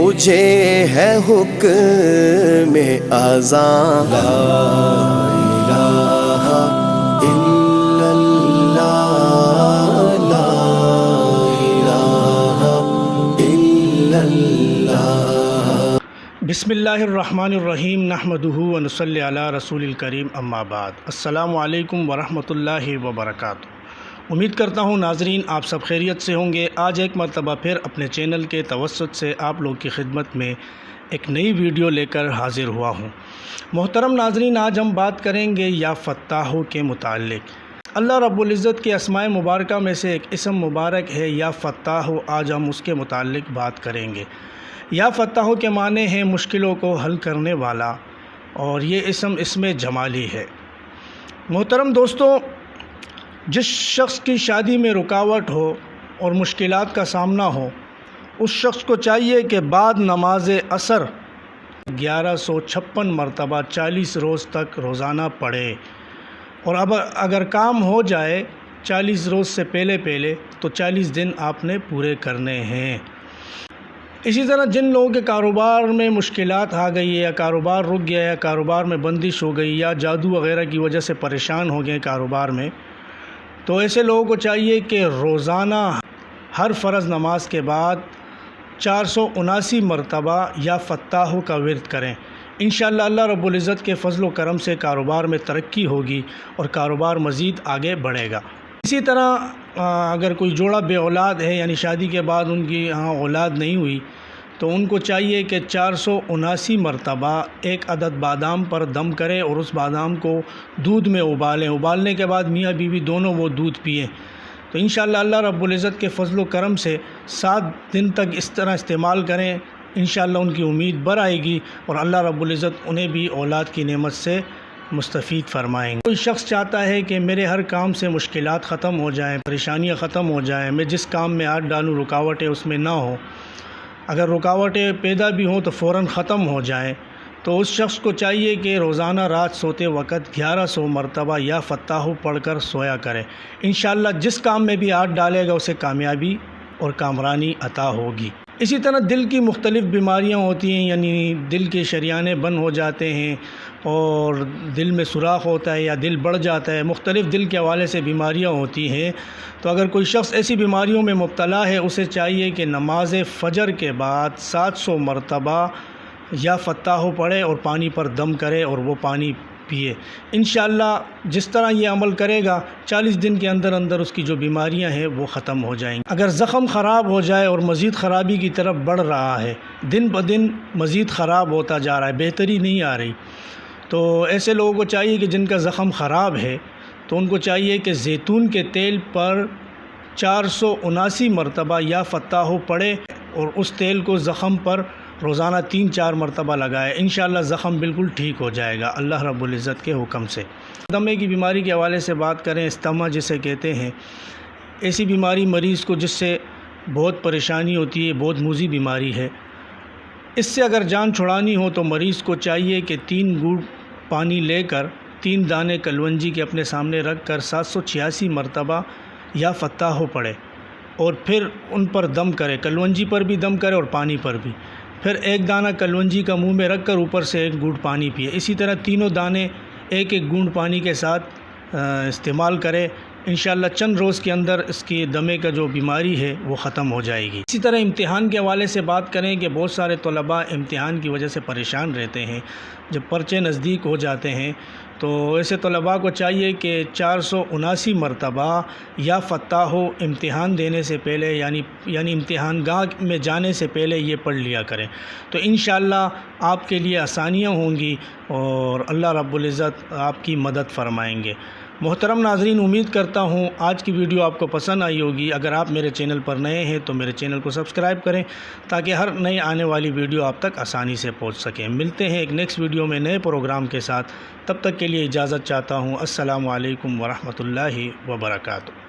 مجھے ہے حکم اذاں لا الہ الا اللہ لا الہ الا اللہ۔ بسم اللہ الرحمن الرحیم نحمدہ ونصلی علی رسول الکریم اما بعد۔ السلام علیکم ورحمۃ اللہ وبرکاتہ۔ امید کرتا ہوں ناظرین آپ سب خیریت سے ہوں گے۔ آج ایک مرتبہ پھر اپنے چینل کے توسط سے آپ لوگ کی خدمت میں ایک نئی ویڈیو لے کر حاضر ہوا ہوں۔ محترم ناظرین، آج ہم بات کریں گے یا فتاحو کے متعلق۔ اللہ رب العزت کے اسماء مبارکہ میں سے ایک اسم مبارک ہے یا فتاحو۔ آج ہم اس کے متعلق بات کریں گے۔ یا فتاحو کے معنی ہیں مشکلوں کو حل کرنے والا، اور یہ اسم جمالی ہے۔ محترم دوستو، جس شخص کی شادی میں رکاوٹ ہو اور مشکلات کا سامنا ہو، اس شخص کو چاہیے کہ بعد نماز عصر 1156 مرتبہ 40 روز تک روزانہ پڑھے، اور اب اگر کام ہو جائے 40 روز سے پہلے تو 40 دن آپ نے پورے کرنے ہیں۔ اسی طرح جن لوگوں کے کاروبار میں مشکلات آ گئی ہے، یا کاروبار رک گیا، یا کاروبار میں بندش ہو گئی، یا جادو وغیرہ کی وجہ سے پریشان ہو گئے کاروبار میں، تو ایسے لوگوں کو چاہیے کہ روزانہ ہر فرض نماز کے بعد 479 مرتبہ یا فتاحو کا ورد کریں۔ انشاءاللہ اللہ رب العزت کے فضل و کرم سے کاروبار میں ترقی ہوگی اور کاروبار مزید آگے بڑھے گا۔ اسی طرح اگر کوئی جوڑا بے اولاد ہے، یعنی شادی کے بعد ان کی اولاد نہیں ہوئی، تو ان کو چاہیے کہ 479 مرتبہ ایک عدد بادام پر دم کریں اور اس بادام کو دودھ میں ابالنے کے بعد میاں بیوی دونوں وہ دودھ پئیں، تو انشاءاللہ اللہ رب العزت کے فضل و کرم سے 7 دن تک اس طرح استعمال کریں۔ انشاءاللہ ان کی امید بڑھ آئے گی اور اللہ رب العزت انہیں بھی اولاد کی نعمت سے مستفید فرمائیں گے۔ کوئی شخص چاہتا ہے کہ میرے ہر کام سے مشکلات ختم ہو جائیں، پریشانیاں ختم ہو جائیں، میں جس کام میں ہاتھ ڈالوں رکاوٹیں اس میں نہ ہوں، اگر رکاوٹیں پیدا بھی ہوں تو فوراً ختم ہو جائیں، تو اس شخص کو چاہیے کہ روزانہ رات سوتے وقت 1100 مرتبہ یا فتاحو پڑھ کر سویا کرے۔ انشاءاللہ جس کام میں بھی ہاتھ ڈالے گا اسے کامیابی اور کامرانی عطا ہوگی۔ اسی طرح دل کی مختلف بیماریاں ہوتی ہیں، یعنی دل کے شریانے بند ہو جاتے ہیں اور دل میں سوراخ ہوتا ہے یا دل بڑھ جاتا ہے، مختلف دل کے حوالے سے بیماریاں ہوتی ہیں، تو اگر کوئی شخص ایسی بیماریوں میں مبتلا ہے، اسے چاہیے کہ نماز فجر کے بعد 700 مرتبہ یا فتاحو پڑھے اور پانی پر دم کرے اور وہ پانی پیے۔ انشاءاللہ جس طرح یہ عمل کرے گا 40 دن کے اندر اندر اس کی جو بیماریاں ہیں وہ ختم ہو جائیں گی۔ اگر زخم خراب ہو جائے اور مزید خرابی کی طرف بڑھ رہا ہے، دن بدن مزید خراب ہوتا جا رہا ہے، بہتری نہیں آ رہی، تو ایسے لوگوں کو چاہیے کہ جن کا زخم خراب ہے تو ان کو چاہیے کہ زیتون کے تیل پر 479 مرتبہ یا فتاحو پڑھے اور اس تیل کو زخم پر روزانہ 3-4 مرتبہ لگائے۔ انشاءاللہ زخم بالکل ٹھیک ہو جائے گا اللہ رب العزت کے حکم سے۔ دمے کی بیماری کے حوالے سے بات کریں، استما جسے کہتے ہیں، ایسی بیماری مریض کو جس سے بہت پریشانی ہوتی ہے، بہت موذی بیماری ہے، اس سے اگر جان چھڑانی ہو تو مریض کو چاہیے کہ 3 گھونٹ پانی لے کر 3 دانے کلونجی کے اپنے سامنے رکھ کر 786 مرتبہ یا فتاحو پڑھے اور پھر ان پر دم کرے، کلونجی پر بھی دم کرے اور پانی پر بھی، پھر 1 دانہ کلونجی کا منہ میں رکھ کر اوپر سے 1 گھونٹ پانی پیے۔ اسی طرح تینوں دانے 1 گھونٹ پانی کے ساتھ استعمال کرے۔ انشاءاللہ چند روز کے اندر اس کی دمے کا جو بیماری ہے وہ ختم ہو جائے گی۔ اسی طرح امتحان کے حوالے سے بات کریں کہ بہت سارے طلباء امتحان کی وجہ سے پریشان رہتے ہیں، جب پرچے نزدیک ہو جاتے ہیں تو ایسے طلباء کو چاہیے کہ 479 مرتبہ یا فتاحو امتحان دینے سے پہلے یعنی امتحان گاہ میں جانے سے پہلے یہ پڑھ لیا کریں، تو انشاءاللہ آپ کے لیے آسانیاں ہوں گی اور اللہ رب العزت آپ کی مدد فرمائیں گے۔ محترم ناظرین، امید کرتا ہوں آج کی ویڈیو آپ کو پسند آئی ہوگی۔ اگر آپ میرے چینل پر نئے ہیں تو میرے چینل کو سبسکرائب کریں تاکہ ہر نئی آنے والی ویڈیو آپ تک آسانی سے پہنچ سکیں۔ ملتے ہیں ایک نیکسٹ ویڈیو میں نئے پروگرام کے ساتھ، تب تک کے لیے اجازت چاہتا ہوں۔ السلام علیکم ورحمۃ اللہ وبرکاتہ۔